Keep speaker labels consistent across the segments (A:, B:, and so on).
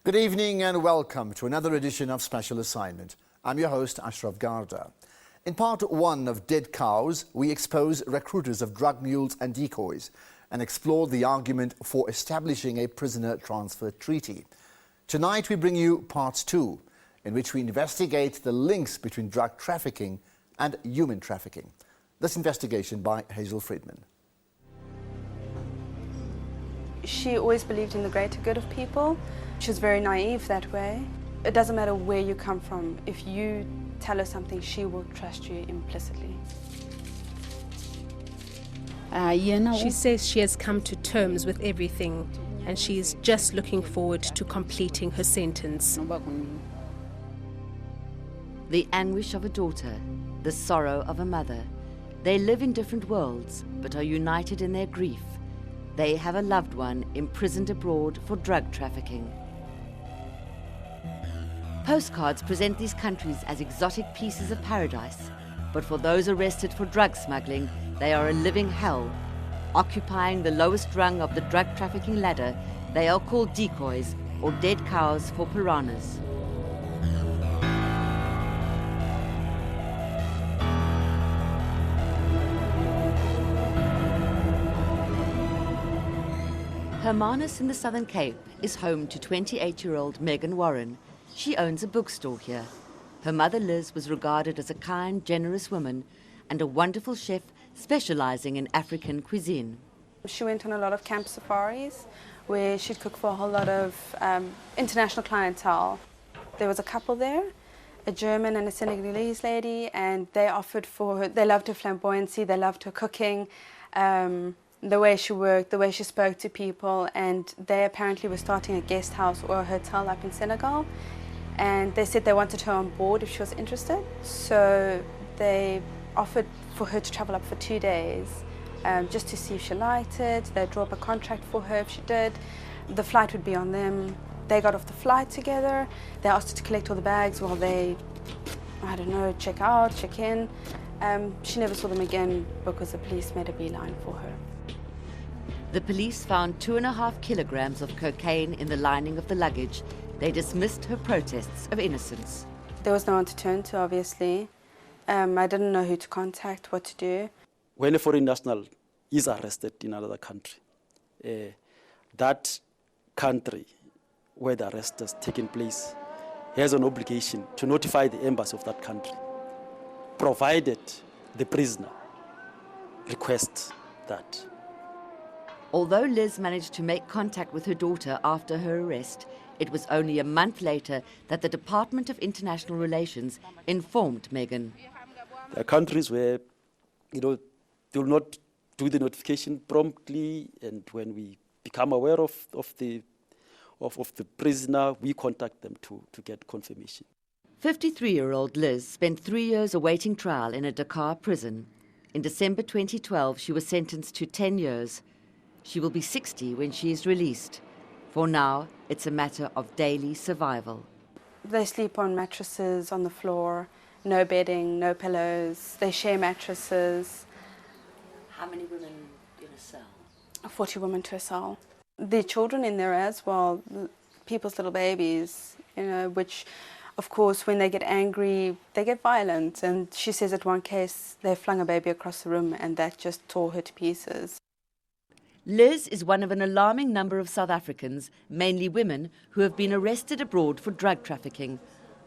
A: Good evening and welcome to another edition of Special Assignment. I'm your host, Ashraf Garda. In part one of Dead Cows, we expose recruiters of drug mules and decoys and explore the argument for establishing a prisoner transfer treaty. Tonight we bring you part two, in which we investigate the links between drug trafficking and human trafficking. This investigation by Hazel Friedman.
B: She always believed in the greater good of people. She was very naive that way. It doesn't matter where you come from. If you tell her something, she will trust you implicitly.
C: She says she has come to terms with everything and she is just looking forward to completing her sentence.
D: The anguish of a daughter, the sorrow of a mother. They live in different worlds but are united in their grief. They have a loved one imprisoned abroad for drug trafficking. Postcards present these countries as exotic pieces of paradise, but for those arrested for drug smuggling, they are a living hell. Occupying the lowest rung of the drug trafficking ladder, they are called decoys or dead cows for piranhas. Hermanus in the Southern Cape is home to 28-year-old Megan Warren. She owns a bookstore here. Her mother Liz was regarded as a kind, generous woman and a wonderful chef specializing in African cuisine.
B: She went on a lot of camp safaris where she'd cook for a whole lot of international clientele. There was a couple there, a German and a Senegalese lady, and they offered for her, they loved her flamboyancy, they loved her cooking. The way she worked, the way she spoke to people, and they apparently were starting a guest house or a hotel up in Senegal, and they said they wanted her on board if she was interested. So they offered for her to travel up for 2 days just to see if she liked it. They'd draw up a contract for her if she did. The flight would be on them. They got off the flight together. They asked her to collect all the bags while they, I don't know, check out, check in. She never saw them again because the police made a beeline for her.
D: The police found 2.5 kilograms of cocaine in the lining of the luggage. They dismissed her protests of innocence.
B: There was no one to turn to, obviously. I didn't know who to contact, what to do.
E: When a foreign national is arrested in another country, that country where the arrest has taken place has an obligation to notify the embassy of that country, provided the prisoner requests that.
D: Although Liz managed to make contact with her daughter after her arrest, it was only a month later that the Department of International Relations informed Megan.
E: There are countries where, they will not do the notification promptly, and when we become aware of the prisoner, we contact them to get confirmation. 53-year-old
D: Liz spent 3 years awaiting trial in a Dakar prison. In December 2012, she was sentenced to 10 years. She will be 60 when she is released. For now, it's a matter of daily survival.
B: They sleep on mattresses on the floor, no bedding, no pillows. They share mattresses.
D: How many women in a cell?
B: 40 women to a cell. There are children in there as well, people's little babies, which, of course, when they get angry, they get violent. And she says at one case, they flung a baby across the room and that just tore her to pieces.
D: Liz is one of an alarming number of South Africans, mainly women, who have been arrested abroad for drug trafficking.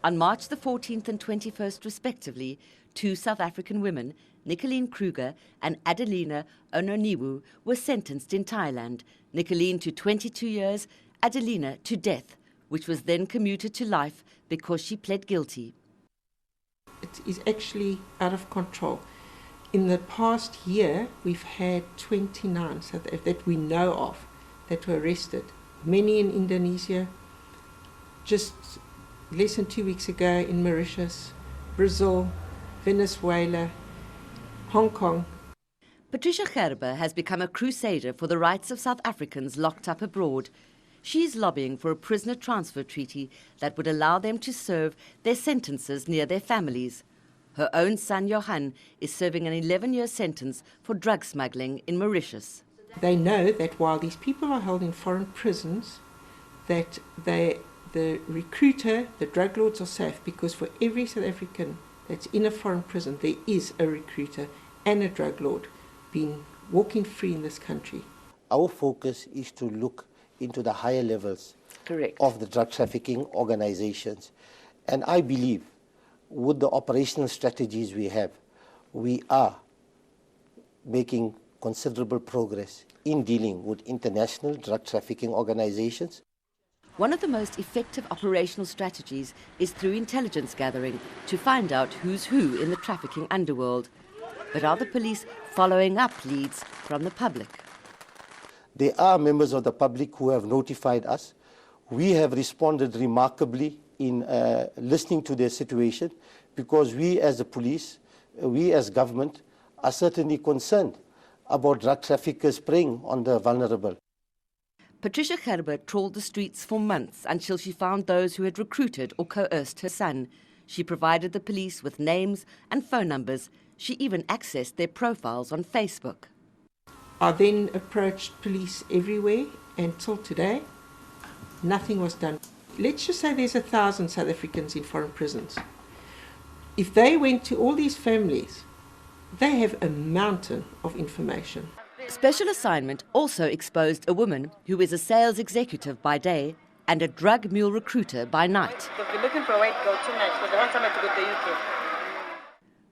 D: On March the 14th and 21st respectively, 2 South African women, Nicoline Kruger and Adelina Ononiwu, were sentenced in Thailand, Nicoline to 22 years, Adelina to death, which was then commuted to life because she pled guilty.
F: It is actually out of control. In the past year, we've had 29 that we know of that were arrested. Many in Indonesia, just less than 2 weeks ago in Mauritius, Brazil, Venezuela, Hong Kong.
D: Patricia Gerber has become a crusader for the rights of South Africans locked up abroad. She's lobbying for a prisoner transfer treaty that would allow them to serve their sentences near their families. Her own son, Johan, is serving an 11-year sentence for drug smuggling in Mauritius.
F: They know that while these people are held in foreign prisons, that the recruiter, the drug lords are safe, because for every South African that's in a foreign prison, there is a recruiter and a drug lord walking free in this country.
G: Our focus is to look into the higher levels of the drug trafficking organizations. And I believe with the operational strategies we have, we are making considerable progress in dealing with international drug trafficking organizations.
D: One of the most effective operational strategies is through intelligence gathering to find out who's who in the trafficking underworld. But are the police following up leads from the public?
G: There are members of the public who have notified us. We have responded remarkably in listening to their situation, because we as the police, we as government, are certainly concerned about drug traffickers preying on the vulnerable.
D: Patricia Gerber trawled the streets for months until she found those who had recruited or coerced her son. She provided the police with names and phone numbers. She even accessed their profiles on Facebook.
F: I then approached police everywhere, and till today, nothing was done. Let's just say there's 1,000 South Africans in foreign prisons. If they went to all these families, they have a mountain of information.
D: Special Assignment also exposed a woman who is a sales executive by day and a drug mule recruiter by night.
H: They've been looking for a white girl tonight, so they want somebody to go to the UK.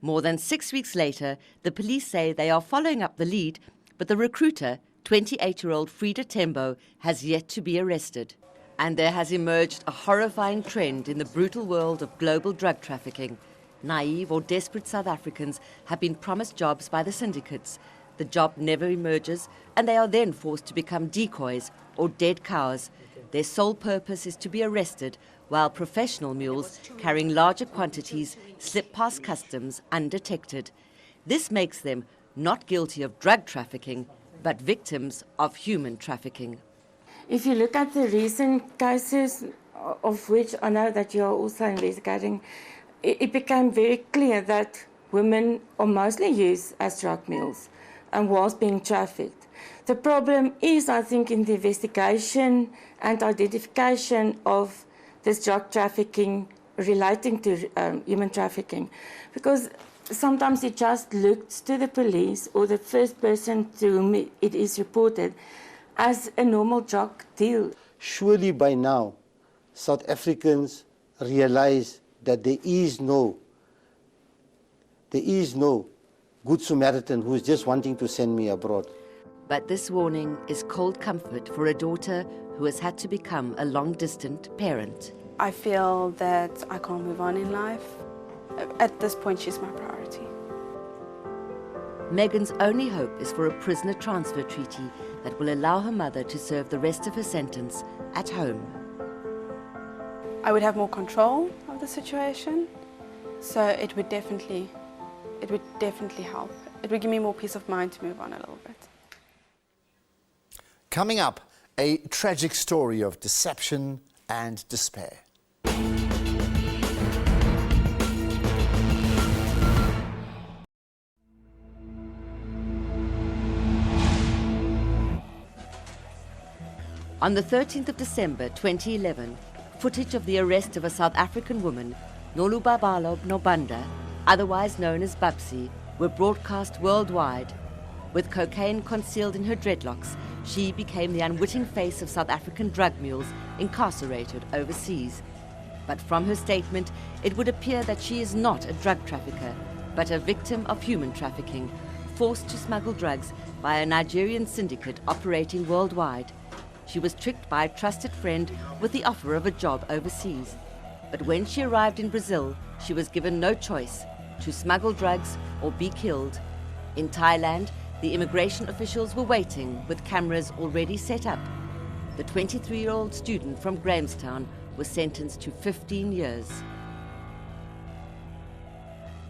D: More than 6 weeks later, the police say they are following up the lead, but the recruiter, 28-year-old Frida Tembo, has yet to be arrested. And there has emerged a horrifying trend in the brutal world of global drug trafficking. Naive or desperate South Africans have been promised jobs by the syndicates. The job never emerges, and they are then forced to become decoys or dead cows. Their sole purpose is to be arrested, while professional mules carrying larger quantities slip past customs undetected. This makes them not guilty of drug trafficking, but victims of human trafficking.
I: If you look at the recent cases, of which I know that you're also investigating, it became very clear that women are mostly used as drug mules and whilst being trafficked. The problem is, I think, in the investigation and identification of this drug trafficking relating to human trafficking, because sometimes it just looks to the police or the first person to whom it is reported as a normal drug deal.
G: Surely by now, South Africans realize that there is no good Samaritan who is just wanting to send me abroad.
D: But this warning is cold comfort for a daughter who has had to become a long-distant parent.
B: I feel that I can't move on in life. At this point, she's my priority.
D: Megan's only hope is for a prisoner transfer treaty that will allow her mother to serve the rest of her sentence at home.
B: I would have more control of the situation, so it would definitely help. It would give me more peace of mind to move on a little bit.
A: Coming up, a tragic story of deception and despair.
D: On the 13th of December 2011, footage of the arrest of a South African woman, Nolubabalo Nobanda, otherwise known as Babsi, were broadcast worldwide. With cocaine concealed in her dreadlocks, she became the unwitting face of South African drug mules incarcerated overseas. But from her statement, it would appear that she is not a drug trafficker, but a victim of human trafficking, forced to smuggle drugs by a Nigerian syndicate operating worldwide. She was tricked by a trusted friend with the offer of a job overseas. But when she arrived in Brazil, she was given no choice: to smuggle drugs or be killed. In Thailand, the immigration officials were waiting with cameras already set up. The 23-year-old student from Grahamstown was sentenced to 15 years.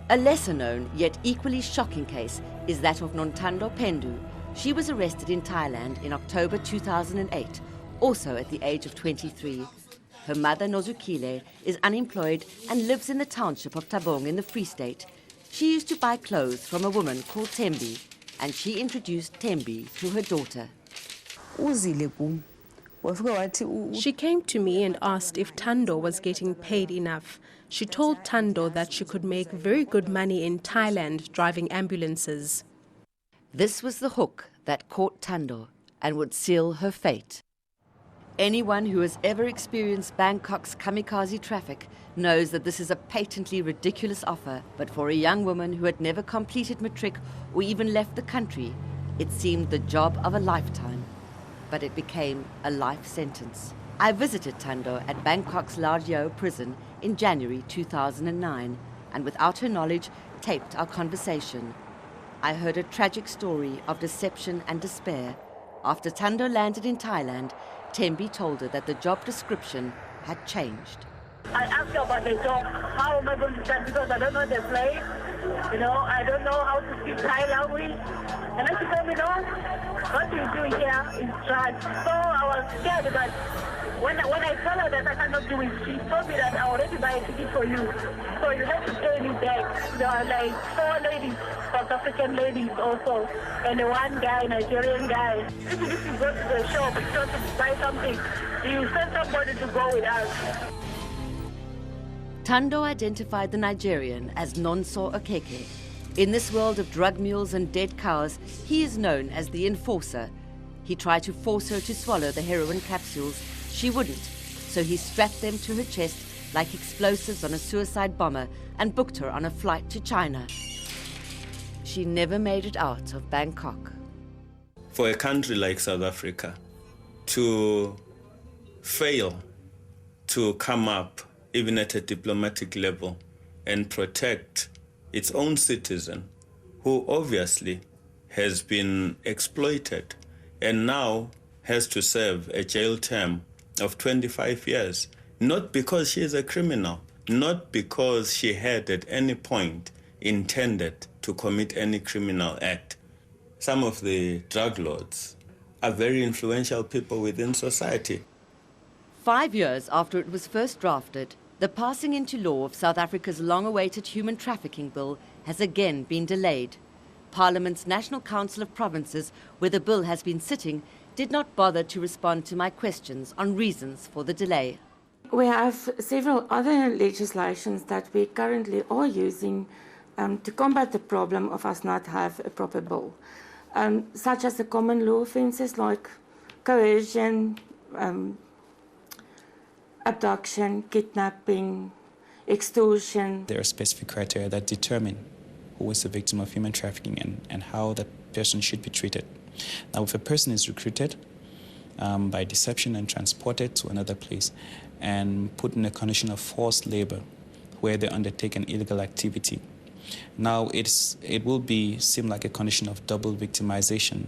D: A lesser-known yet equally shocking case is that of Nontando Pendu. She was arrested in Thailand in October 2008, also at the age of 23. Her mother, Nozukile, is unemployed and lives in the township of Tabong in the Free State. She used to buy clothes from a woman called Tembi, and she introduced Tembi to her daughter.
J: Uzile kum
C: She came to me and asked if Thando was getting paid enough. She told Thando that she could make very good money in Thailand driving ambulances.
D: This was the hook that caught Thando and would seal her fate. Anyone who has ever experienced Bangkok's kamikaze traffic knows that this is a patently ridiculous offer, but for a young woman who had never completed matric or even left the country, it seemed the job of a lifetime. But it became a life sentence. I visited Thando at Bangkok's Lao Deo prison in January 2009, and without her knowledge, taped our conversation. I heard a tragic story of deception and despair. After Thando landed in Thailand, Tembi told her that the job description had changed.
H: I asked her about the job. How am I going to start? Because I don't know the place. I don't know how to speak Thai language. And then she told me, no, what you do here is drugs. So I was scared, but when I told her that I cannot do it, she told me that I already buy a ticket for you. So you have to pay me back. There are like 4 ladies, South African ladies also, and one guy, Nigerian guy. If you go to the shop, if you want to buy something, you send somebody to go with us.
D: Thando identified the Nigerian as Nonso Okeke. In this world of drug mules and dead cows, he is known as the enforcer. He tried to force her to swallow the heroin capsules. She wouldn't, so he strapped them to her chest like explosives on a suicide bomber and booked her on a flight to China. She never made it out of Bangkok.
J: For a country like South Africa to fail to come up even at a diplomatic level and protect its own citizen, who obviously has been exploited and now has to serve a jail term of 25 years, not because she is a criminal, not because she had at any point intended to commit any criminal act. Some of the drug lords are very influential people within society.
D: 5 years after it was first drafted, the passing into law of South Africa's long-awaited human trafficking bill has again been delayed. Parliament's National Council of Provinces, where the bill has been sitting, did not bother to respond to my questions on reasons for the delay.
I: We have several other legislations that we currently are using to combat the problem of us not have a proper bill, such as the common law offences like coercion, abduction, kidnapping, extortion.
K: There are specific criteria that determine who is the victim of human trafficking and how that person should be treated. Now, if a person is recruited by deception and transported to another place and put in a condition of forced labor where they undertake an illegal activity, now it will seem like a condition of double victimization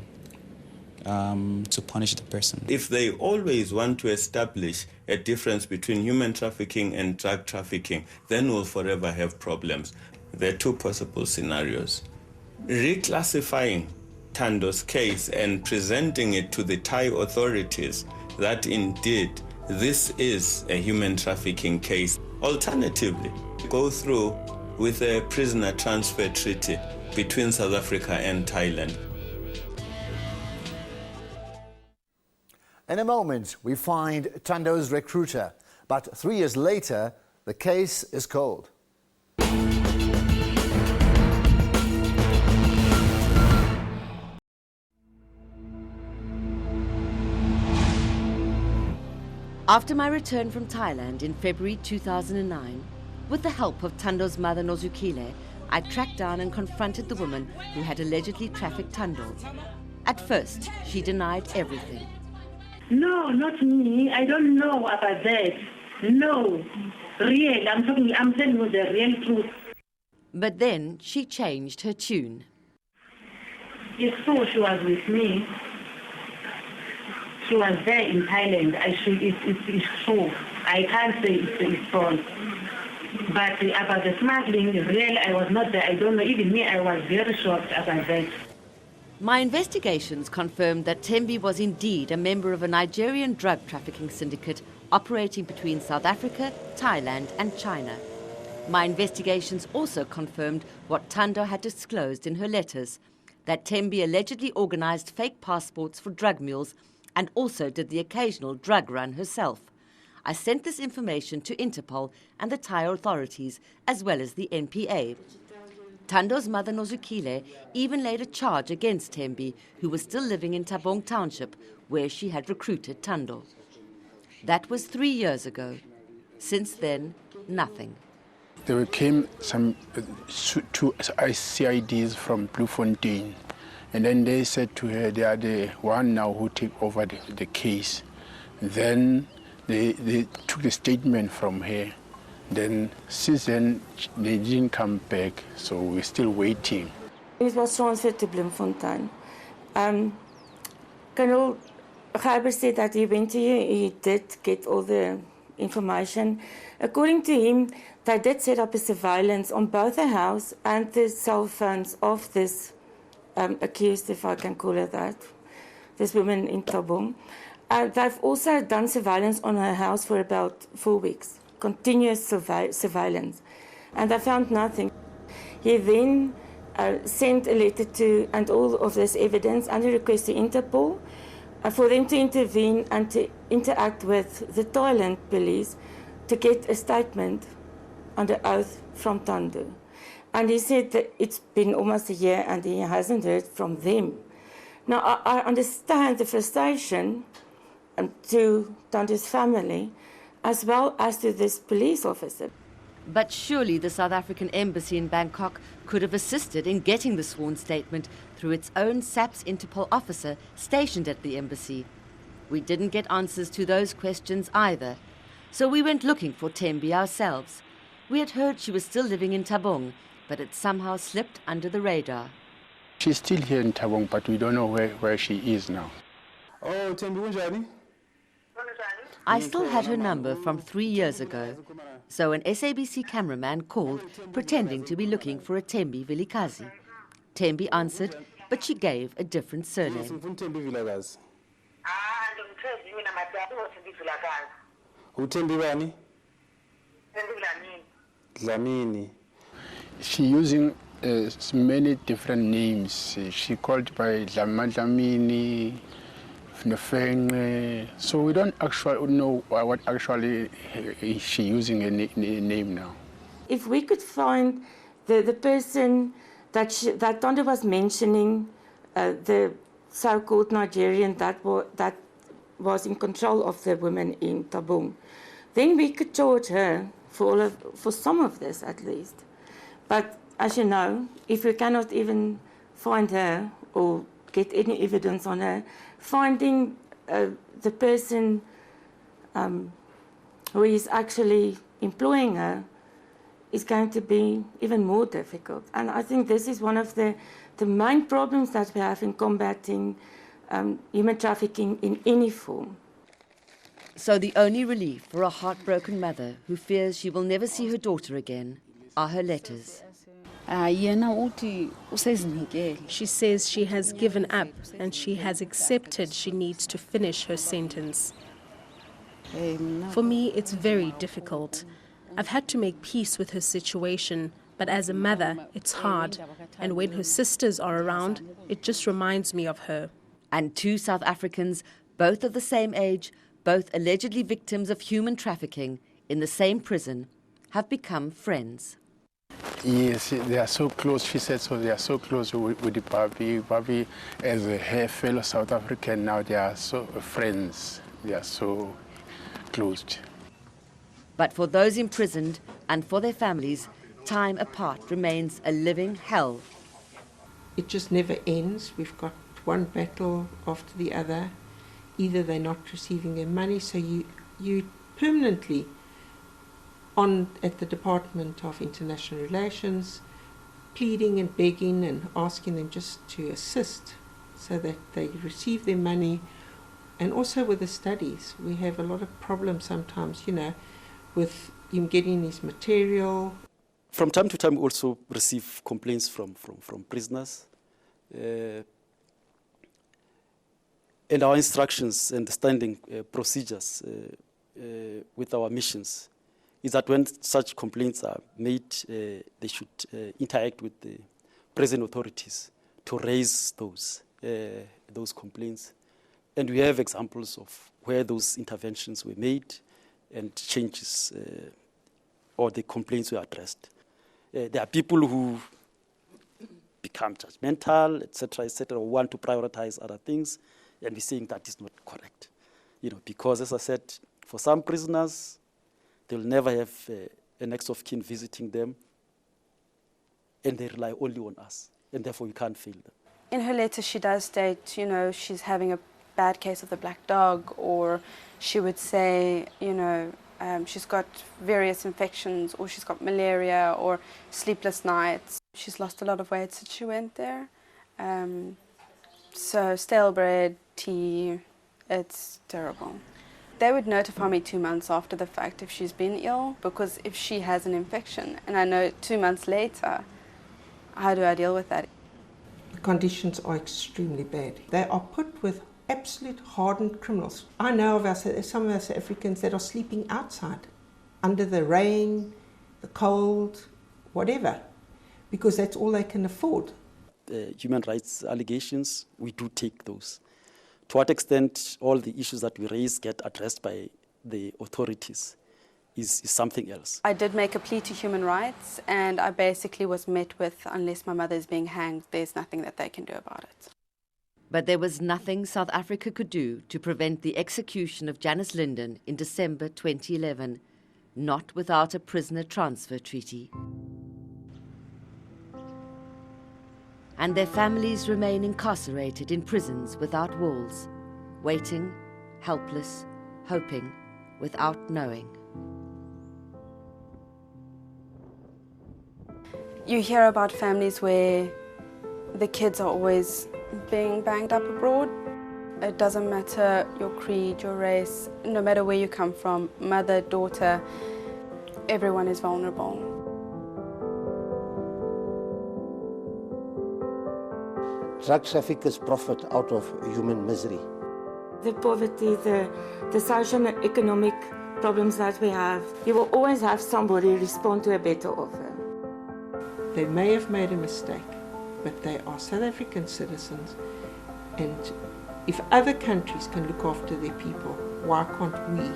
K: to punish the person.
J: If they always want to establish a difference between human trafficking and drug trafficking, then we'll forever have problems. There are 2 possible scenarios. Reclassifying Thando's case and presenting it to the Thai authorities that indeed this is a human trafficking case. Alternatively, go through with a prisoner transfer treaty between South Africa and Thailand.
A: In a moment, we find Thando's recruiter, but 3 years later, the case is cold.
D: After my return from Thailand in February 2009, with the help of Thando's mother Nozukile, I tracked down and confronted the woman who had allegedly trafficked Thando. At first, she denied everything.
H: No, not me. I don't know about that. No. Real. I'm telling you the real truth.
D: But then she changed her tune.
H: It's true she was with me. She was there in Thailand. It's true. I can't say it's false. But about the smuggling, real, I was not there. I don't know. Even me, I was very shocked about that.
D: My investigations confirmed that Tembi was indeed a member of a Nigerian drug trafficking syndicate operating between South Africa, Thailand and China. My investigations also confirmed what Thando had disclosed in her letters, that Tembi allegedly organized fake passports for drug mules and also did the occasional drug run herself. I sent this information to Interpol and the Thai authorities, as well as the NPA. Tando's mother, Nozukile, even laid a charge against Thembi, who was still living in Tabong Township, where she had recruited Tando. That was 3 years ago. Since then, nothing.
L: There came some two CIDs from Bloemfontein, and then they said to her they are the one now who take over the case. Then they took the statement from her. Then since then they didn't come back, so we're still waiting.
I: He was transferred to Bloemfontein. Colonel Gerber said that he went to you, he did get all the information. According to him, they did set up a surveillance on both the house and the cell phones of this accused, if I can call her that, this woman in Tabong. They've also done surveillance on her house for about 4 weeks, continuous surveillance, and they found nothing. He then sent a letter to, and all of this evidence, and a request to Interpol for them to intervene and to interact with the Thailand police to get a statement under oath from Tando. And he said that it's been almost a year and he hasn't heard from them. Now, I understand the frustration to Tando's family, as well as to this police officer.
D: But surely the South African embassy in Bangkok could have assisted in getting the sworn statement through its own SABC Interpol officer stationed at the embassy. We didn't get answers to those questions either, so we went looking for Thembi ourselves. We had heard she was still living in Tabong, but it somehow slipped under the radar.
L: She's still here in Tabong, but we don't know where she is now.
M: Oh, Thembi unjani?
D: I still had her number from 3 years ago, so an SABC cameraman called, pretending to be looking for a Thembi Vilikazi. Thembi answered, but she gave a different surname.
M: Uthembi bani? Dlamini.
L: She's using many different names. She called by Dlamini, so we don't actually know what actually is she using a name now.
I: If we could find the person that Tando was mentioning, the so-called Nigerian that was in control of the women in Tabong, then we could charge her for some of this at least. But as you know, if we cannot even find her or get any evidence on her, finding the person who is actually employing her is going to be even more difficult. And I think this is one of the main problems that we have in combating human trafficking in any form.
D: So the only relief for a heartbroken mother who fears she will never see her daughter again are her letters.
C: She says she has given up and she has accepted she needs to finish her sentence. For me, it's very difficult. I've had to make peace with her situation, but as a mother, it's hard. And when her sisters are around, it just reminds me of her.
D: And 2 South Africans, both of the same age, both allegedly victims of human trafficking, in the same prison, have become friends.
L: Yes, they are so close. She said so. They are so close with the Bobby. Bobby, as her fellow South African, now they are so friends. They are so close.
D: But for those imprisoned and for their families, time apart remains a living hell.
F: It just never ends. We've got one battle after the other. Either they're not receiving their money, so you permanently on at the Department of International Relations, pleading and begging and asking them just to assist so that they receive their money. And also with the studies, we have a lot of problems sometimes, with him getting his material.
E: From time to time, we also receive complaints from prisoners. And our instructions and standing procedures with our missions is that when such complaints are made, they should interact with the present authorities to raise those complaints And we have examples of where those interventions were made and changes or the complaints were addressed. There are people who become judgmental, etc., or want to prioritize other things, and we're saying that is not correct. Because, as I said, for some prisoners, they'll never have a next of kin visiting them, and they rely only on us, and therefore we can't fail them.
B: In her letter, she does state, she's having a bad case of the black dog, or she would say, she's got various infections, or she's got malaria, or sleepless nights. She's lost a lot of weight since she went there. So stale bread, tea, it's terrible. They would notify me 2 months after the fact if she's been ill, because if she has an infection, and I know 2 months later, how do I deal with that?
F: The conditions are extremely bad. They are put with absolute hardened criminals. I know of some of us Africans that are sleeping outside, under the rain, the cold, whatever, because that's all they can afford.
E: Human rights allegations, we do take those. To what extent all the issues that we raise get addressed by the authorities is something else.
B: I did make a plea to human rights, and I basically was met with, unless my mother is being hanged, there's nothing that they can do about it.
D: But there was nothing South Africa could do to prevent the execution of Janice Linden in December 2011, not without a prisoner transfer treaty. And their families remain incarcerated in prisons without walls, waiting, helpless, hoping, without knowing.
B: You hear about families where the kids are always being banged up abroad. It doesn't matter your creed, your race, no matter where you come from, mother, daughter, everyone is vulnerable.
G: Drug traffickers profit out of human misery.
I: The poverty, the social and economic problems that we have, you will always have somebody respond to a better offer.
F: They may have made a mistake, but they are South African citizens, and if other countries can look after their people, why can't we?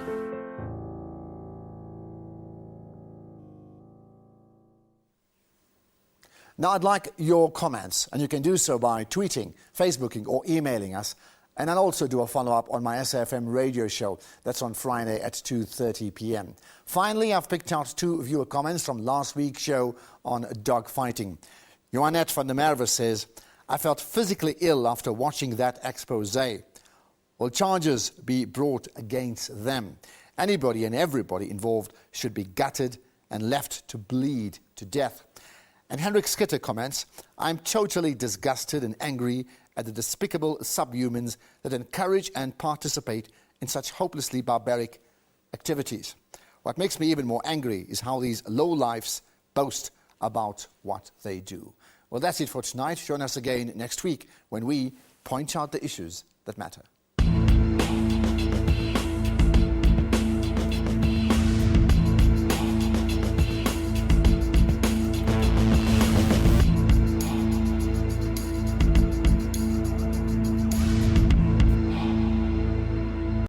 A: Now I'd like your comments, and you can do so by tweeting, Facebooking or emailing us. And I'll also do a follow-up on my SAFM radio show. That's on Friday at 2:30 p.m. Finally, I've picked out 2 viewer comments from last week's show on dog fighting. Joannette van der Merwe says, I felt physically ill after watching that expose. Will charges be brought against them? Anybody and everybody involved should be gutted and left to bleed to death. And Henrik Skitter comments, I'm totally disgusted and angry at the despicable subhumans that encourage and participate in such hopelessly barbaric activities. What makes me even more angry is how these lowlifes boast about what they do. Well, that's it for tonight. Join us again next week when we point out the issues that matter.